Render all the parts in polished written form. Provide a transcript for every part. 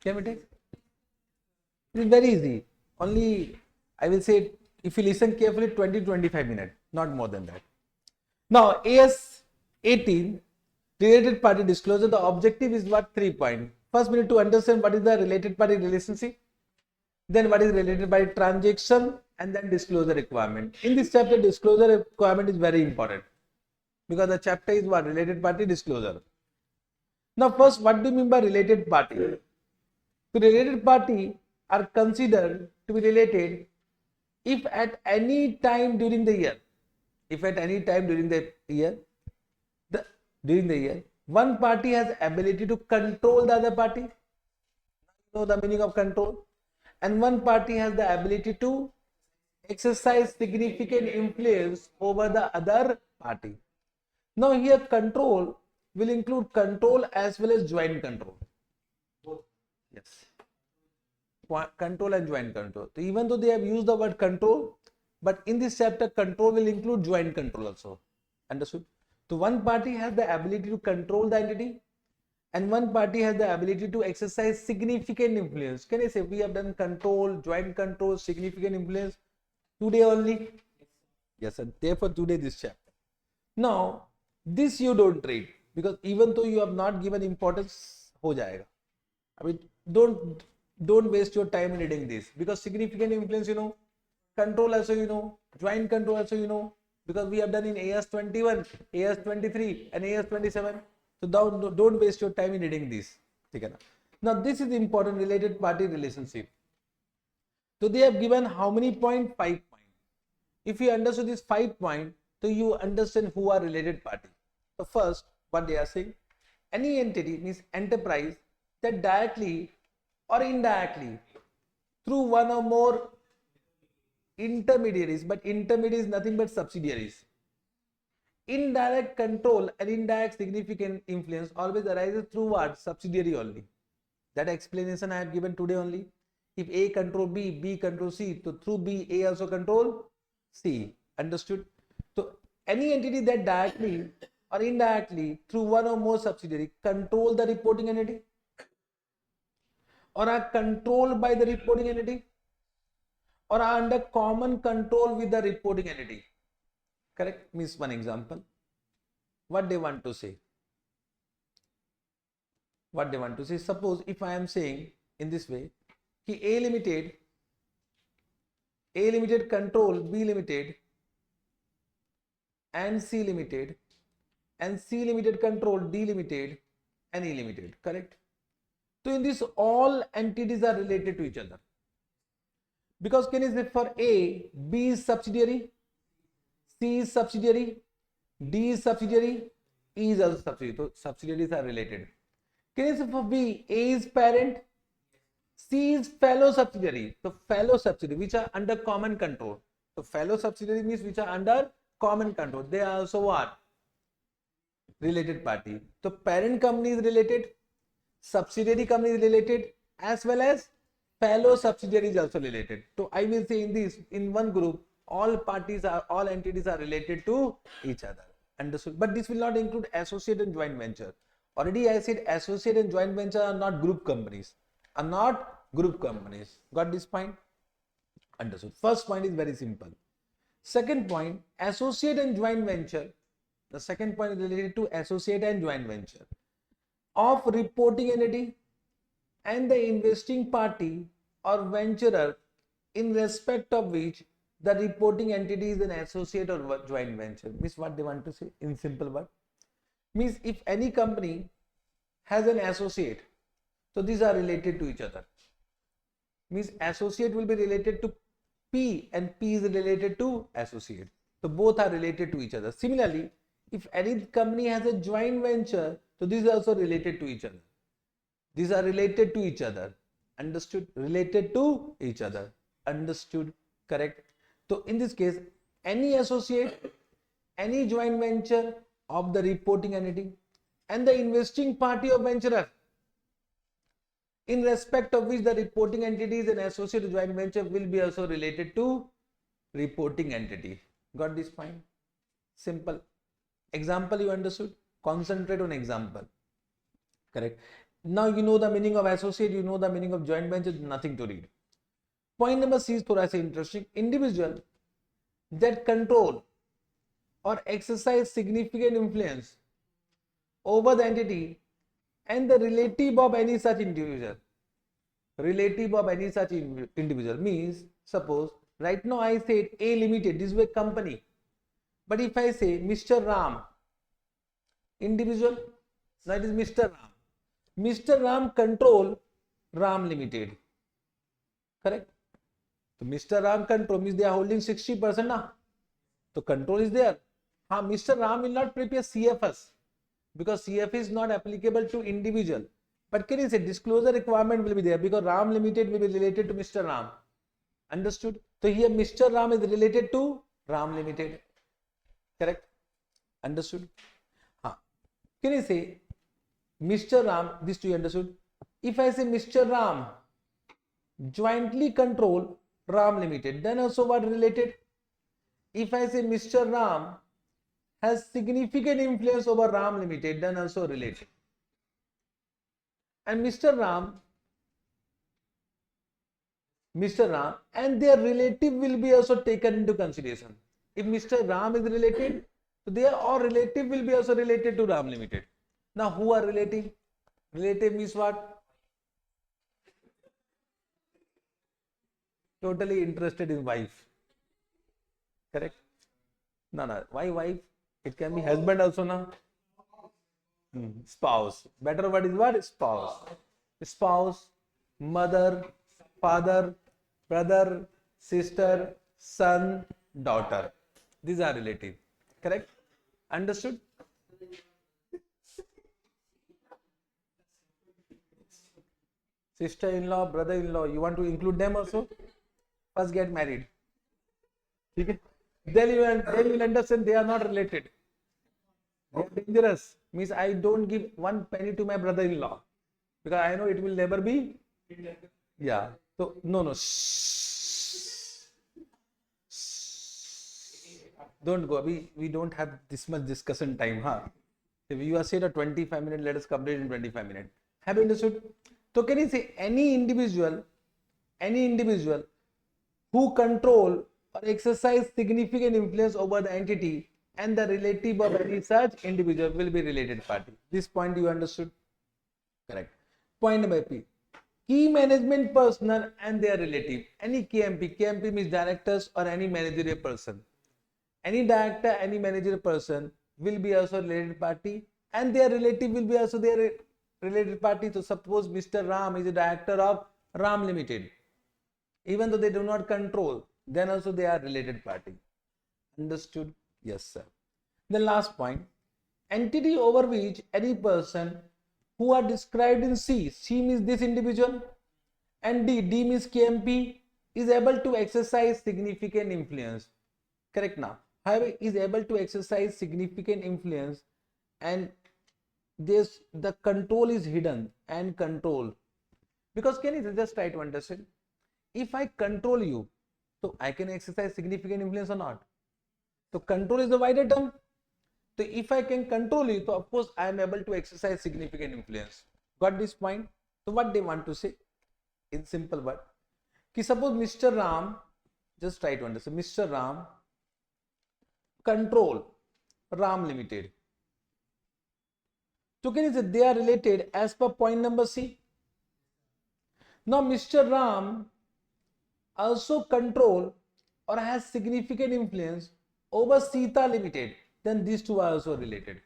Can we take? It is very easy. Only I will say, if you listen carefully, 20 to 25 minutes, not more than that. Now, AS 18, related party disclosure. The objective is what? 3 points. First, we need to understand what is the related party relationship, then what is related party transaction, and then disclosure requirement. In this chapter, disclosure requirement is very important because the chapter is what? Related party disclosure. Now, first, what do you mean by related party? So, related party are considered to be related if at any time during the year, one party has ability to control the other party, know the meaning of control, and one party has the ability to exercise significant influence over the other party. Now here control will include control as well as joint control. Yes. Control and joint control. So even though they have used the word control, but in this chapter control will include joint control also. Understood? So one party has the ability to control the entity and one party has the ability to exercise significant influence. Can I say we have done control, joint control, significant influence today only? Yes, sir. Therefore today this chapter. Now this you don't read because even though you have not given importance, ho jayega. I mean, don't waste your time in reading this because significant influence you know, control also you know, joint control also you know, because we have done in AS 21, AS 23 and AS 27. So don't waste your time in reading this. Now this is important related party relationship. So they have given how many points? 5 points. If you understand this 5 points, so you understand who are related party. So first, what they are saying, any entity means enterprise that directly or indirectly through one or more intermediaries, but intermediaries nothing but subsidiaries. Indirect control and indirect significant influence always arises through what? Subsidiary only. That explanation I have given today only. If A control B, B control C, so through B, A also control C. Understood? So any entity that directly or indirectly through one or more subsidiary control the reporting entity or are controlled by the reporting entity or are under common control with the reporting entity. Correct? Means one example. What they want to say? What they want to say? Suppose if I am saying in this way, कि A limited control B limited and C limited and C limited control D limited and E limited. Correct? So in this all entities are related to each other. Because can you say for A, B is subsidiary, C is subsidiary, D is subsidiary, E is also subsidiary. So subsidiaries are related. Can you say for B, A is parent, C is fellow subsidiary. So fellow subsidiary which are under common control. So fellow subsidiary means which are under common control. They are also what? Related party. So parent company is related, subsidiary company is related, as well as fellow subsidiary is also related. So I will say in this, in one group, all entities are related to each other. Understood? But this will not include associate and joint venture. Already I said associate and joint venture are not group companies. Got this point? Understood. First point is very simple. Second point, associate and joint venture. The second point is related to associate and joint venture of reporting entity and the investing party or venturer in respect of which the reporting entity is an associate or joint venture. Means what they want to say in simple word. Means if any company has an associate, so these are related to each other. Means associate will be related to P and P is related to associate. So both are related to each other. Similarly, if any company has a joint venture, so these are also related to each other. These are related to each other. Understood? Related to each other. Understood? Correct? So in this case, any associate, any joint venture of the reporting entity and the investing party of venturer in respect of which the reporting entity is an associate or joint venture will be also related to reporting entity. Got this point? Simple. Example you understood? Concentrate on example. Correct. Now you know the meaning of associate, you know the meaning of joint venture, nothing to read. Point number C is thoda sa interesting. Individual that control or exercise significant influence over the entity and the relative of any such individual. Relative of any such individual means, suppose right now I said A Limited, this is a company. But if I say Mr. Ram, individual, that is Mr. Ram. Mr. Ram control Ram Limited. Correct? So Mr. Ram control means they are holding 60% now. So control is there. Mr. Ram will not prepare CFS because CFS is not applicable to individual. But can you say disclosure requirement will be there because Ram Limited will be related to Mr. Ram. Understood? So here Mr. Ram is related to Ram Limited. Correct? Understood? Can you say Mr. Ram, this two you understood? If I say Mr. Ram jointly control Ram Limited, then also what related? If I say Mr. Ram has significant influence over Ram Limited, then also related. And Mr. Ram and their relative will be also taken into consideration. If Mr. Ram is related, so their or relative will be also related to Ram Limited. Now who are relative? Relative means what? Totally interested in wife. Correct? No. Why wife? It can be husband also now. Spouse. Better word is what? Spouse. Spouse, mother, father, brother, sister, son, daughter. These are relative. Correct? Understood? Sister-in-law, brother-in-law, you want to include them also? First get married. Okay? Then you will understand they are not related. They are dangerous. Means I don't give one penny to my brother-in-law because I know it will never be. Yeah. So no. Don't go. We don't have this much discussion time. If you are said a 25 minutes, let us complete in 25 minutes. Have you understood? So can you say any individual who control or exercise significant influence over the entity and the relative of any such individual will be related party. This point you understood? Correct. Point number P. Key management personnel and their relative. Any KMP. KMP means directors or any managerial person. Any director, any managerial person will be also related party and their relative will be also their related party. So suppose Mr. Ram is a director of Ram Limited. Even though they do not control, then also they are related party. Understood? Yes, sir. The last point, entity over which any person who are described in C means this individual, and D means KMP, is able to exercise significant influence. Correct now. However, is able to exercise significant influence and the control is hidden and control. Because can you just try to understand? If I control you, so I can exercise significant influence or not? So control is the wider term. So if I can control you, so of course I am able to exercise significant influence. Got this point? So what they want to say in simple word? Ki suppose Mr. Ram, just try to understand, Mr. Ram control Ram Limited. So can you say they are related as per point number C? Now Mr. Ram also control or has significant influence over Sita Limited, then these two are also related.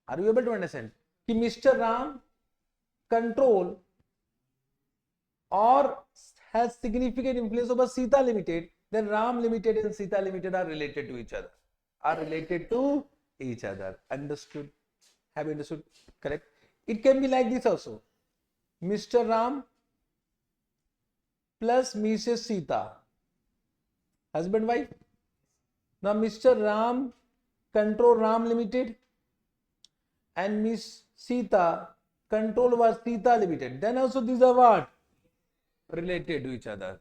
Are you able to understand? Ki Mr. Ram control or has significant influence over Sita Limited, then Ram Limited and Sita Limited are related to each other. Understood? Have you understood? Correct? It can be like this also. Mr. Ram plus Mrs. Sita, husband wife. Now Mr. Ram control Ram Limited and Miss Sita control over Sita Limited. Then also these are what? Related to each other.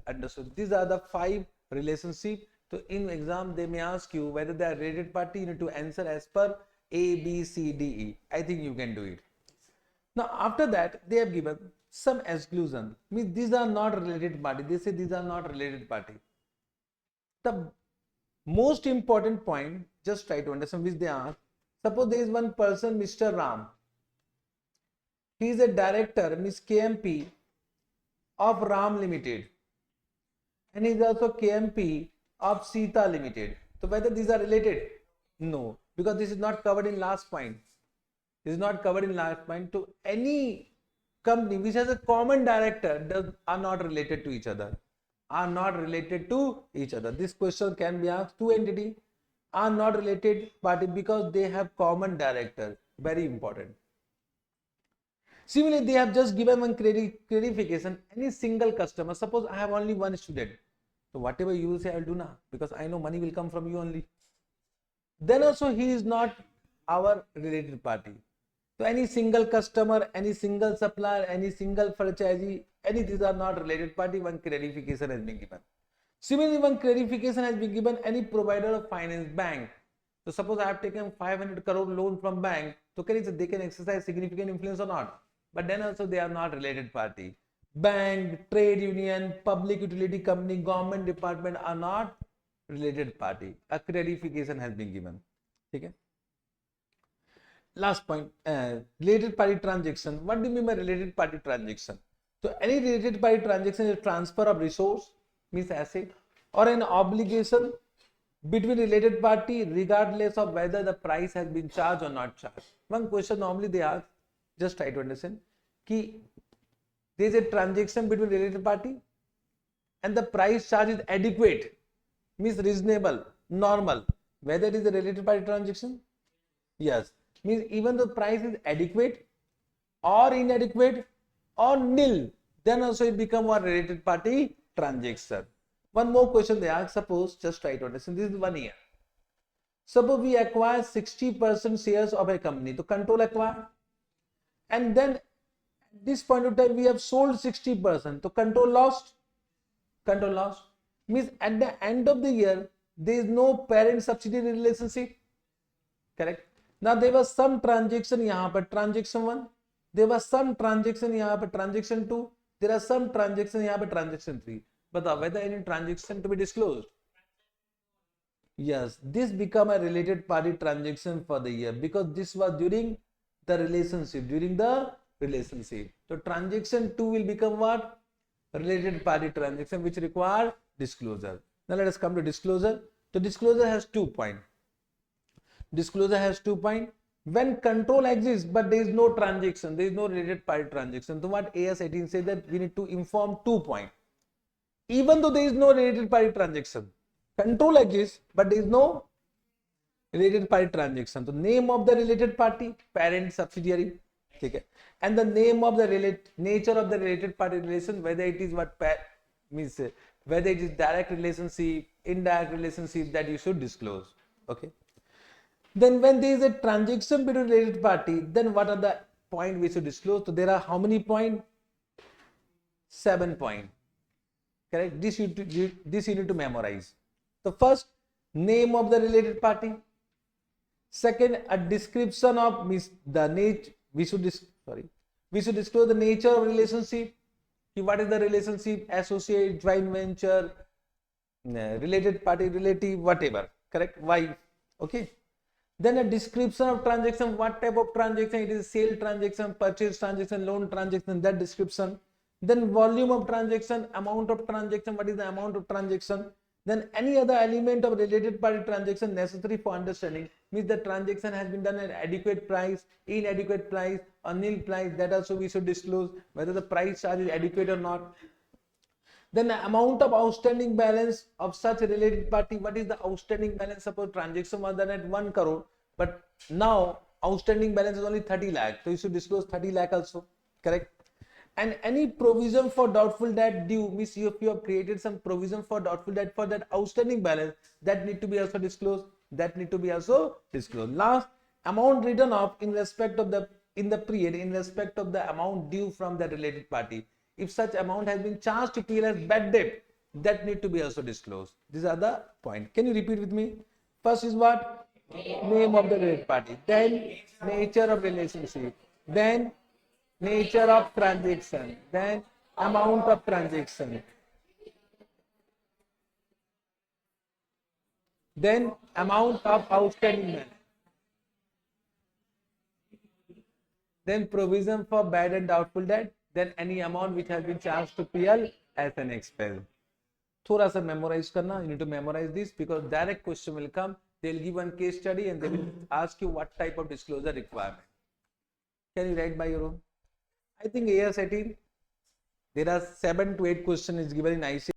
Understood? These are the 5 relationships. So in exam they may ask you whether they are related party. You need to answer as per A, B, C, D, E. I think you can do it. Now, after that, they have given some exclusion. Means these are not related party. They say these are not related party. The most important point, just try to understand which they are. Suppose there is one person, Mr. Ram. He is a director, Miss KMP of Ram Limited. And he is also KMP of Sita Limited. So whether these are related? No, because this is not covered in last point. This is not covered in last point. To any company which has a common director are not related to each other. Are not related to each other. This question can be asked. Two entities are not related party because they have common director. Very important. Similarly, they have just given one clarification. Any single customer, suppose I have only one student. So whatever you will say, I'll do now because I know money will come from you only. Then also he is not our related party. So any single customer, any single supplier, any single franchisee, any these are not related party. One clarification has been given. Similarly, one clarification has been given. Any provider of finance, bank. So suppose I have taken 500 crore loan from bank. So can they can exercise significant influence or not? But then also they are not related party. Bank, trade union, public utility company, government department are not related party. A clarification has been given. Okay. Last point, related party transaction. What do you mean by related party transaction? So any related party transaction is transfer of resource, means asset, or an obligation between related party regardless of whether the price has been charged or not charged. One question normally they ask, just try to understand, ki there is a transaction between related party and the price charge is adequate, means reasonable, normal. Whether it is a related party transaction? Yes. Means even the price is adequate or inadequate or nil, then also it becomes a related party transaction. One more question they ask, suppose, just try to understand, this is 1 year. Suppose we acquire 60% shares of a company, to control acquire, and then at this point of time we have sold 60%, to control lost. Control lost means at the end of the year there is no parent subsidiary relationship. Correct. Now there was some transaction yahan par, transaction 1, there was some transaction yahan par, transaction 2, there are some transaction yahan par, transaction 3. But whether any transaction to be disclosed? Yes, this become a related party transaction for the year because this was during the relationship, So transaction 2 will become what? Related party transaction which require disclosure. Now let us come to disclosure. So disclosure has 2 points. Disclosure has 2 points. When control exists but there is no transaction, there is no related party transaction. So what AS 18 says that we need to inform 2 points. Even though there is no related party transaction, control exists but there is no related party transaction. So name of the related party, parent subsidiary, okay, and the name of the nature of the related party relation, whether it is what means, whether it is direct relationship, indirect relationship, that you should disclose. Okay. Then when there is a transaction between related party, then what are the points we should disclose? So there are how many points? 7 points. Correct. This you need to memorize. The first, name of the related party. Second, a description of the nature. We should disclose the nature of relationship. What is the relationship? Associate, joint venture, related party, relative, whatever. Correct. Wife. Okay. Then a description of transaction. What type of transaction? It is sale transaction, purchase transaction, loan transaction. That description. Then volume of transaction, amount of transaction. What is the amount of transaction? Then any other element of related party transaction necessary for understanding, means the transaction has been done at adequate price, inadequate price, or nil price. That also we should disclose whether the price charge is adequate or not. Then the amount of outstanding balance of such a related party. What is the outstanding balance? Suppose transaction was done at 1 crore, but now outstanding balance is only 30 lakh. So you should disclose 30 lakh also. Correct. And any provision for doubtful debt due, means if you have created some provision for doubtful debt for that outstanding balance, that need to be also disclosed. Last, amount written off in respect of the amount due from the related party. If such amount has been charged to clear as bad debt, that need to be also disclosed. These are the points. Can you repeat with me? First is what? name of the related party, then nature of relationship, then nature of transaction, then amount of transaction, then amount of outstanding balance, then provision for bad and doubtful debt, then any amount which has been charged to PL as an expense. थोड़ा सा memorize करना, you need to memorize this because direct question will come. They'll give one case study and they will ask you what type of disclosure requirement. Can you write by your own? I think AS 18, there are 7 to 8 questions is given in IC.